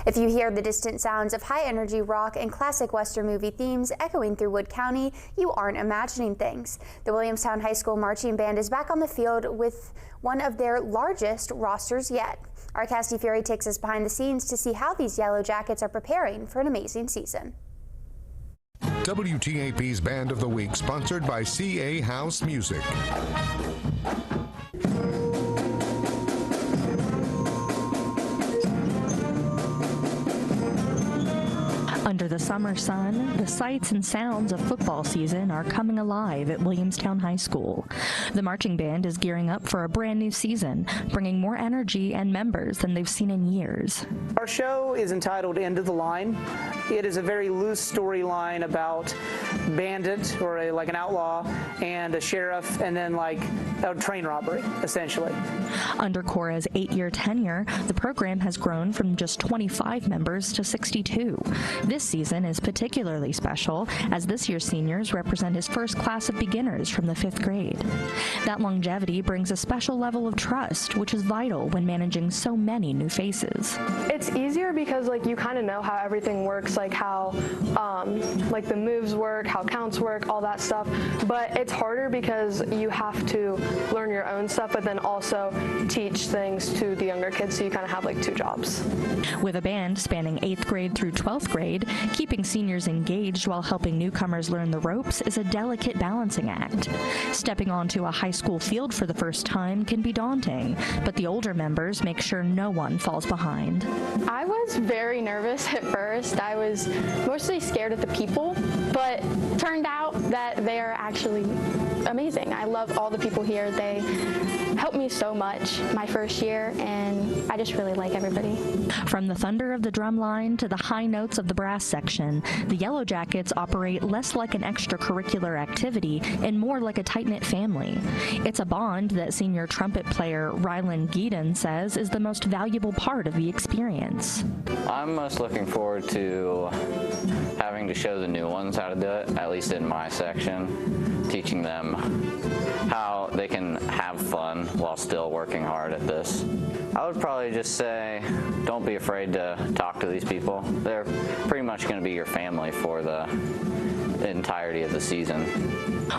If you hear the distant sounds of high-energy rock and classic Western movie themes echoing through Wood County, you aren't imagining things. The Williamstown High School Marching Band is back on the field with one of their largest rosters yet. Our Cassidy Fury takes us behind the scenes to see how these Yellow Jackets are preparing for an amazing season. WTAP's Band of the Week, sponsored by CA House Music. Under the summer sun, the sights and sounds of football season are coming alive at Williamstown High School. The marching band is gearing up for a brand new season, bringing more energy and members than they've seen in years. Our show is entitled End of the Line. It is a very loose storyline about bandit or like an outlaw and a sheriff and then like a train robbery, essentially. Under Cora's 8-year tenure, the program has grown from just 25 members to 62. This season is particularly special as this year's seniors represent his first class of beginners from the 5th grade. That longevity brings a special level of trust, which is vital when managing so many new faces. It's easier because you kind of know how everything works, like how the moves work, how counts work, all that stuff. But it's harder because you have to learn your own stuff, but then also teach things to the younger kids, so you kind of have two jobs. With a band spanning 8th grade through 12th grade, keeping seniors engaged while helping newcomers learn the ropes is a delicate balancing act. Stepping onto a high school field for the first time can be daunting, but the older members make sure no one falls behind. I was very nervous at first. I was mostly scared of the people, but turned out that they are actually amazing. I love all the people here. They helped me so much my first year, and I just really like everybody. From the thunder of the drum line to the high notes of the brass section, the Yellow Jackets operate less like an extracurricular activity and more like a tight-knit family. It's a bond that senior trumpet player Rylan Geeden says is the most valuable part of the experience. I'm most looking forward to having to show the new ones how to do it, at least in my section, teaching them how they can have fun while still working hard at this. I would probably just say, don't be afraid to talk to these people. They're pretty much going to be your family for the entirety of the season.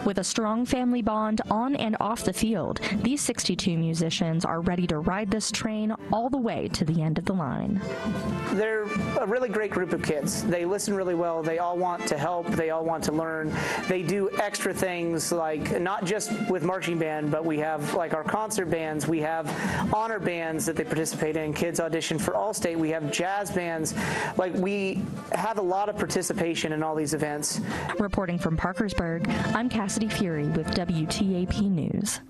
With a strong family bond on and off the field, these 62 musicians are ready to ride this train all the way to the end of the line. They're a really great group of kids. They listen really well. They all want to help. They all want to learn. They do extra things, not just with marching band, but we have our concert bands. We have honor bands that they participate in. Kids audition for All-State. We have jazz bands. We have a lot of participation in all these events. Reporting from Parkersburg, I'm Cassidy Fury with WTAP News.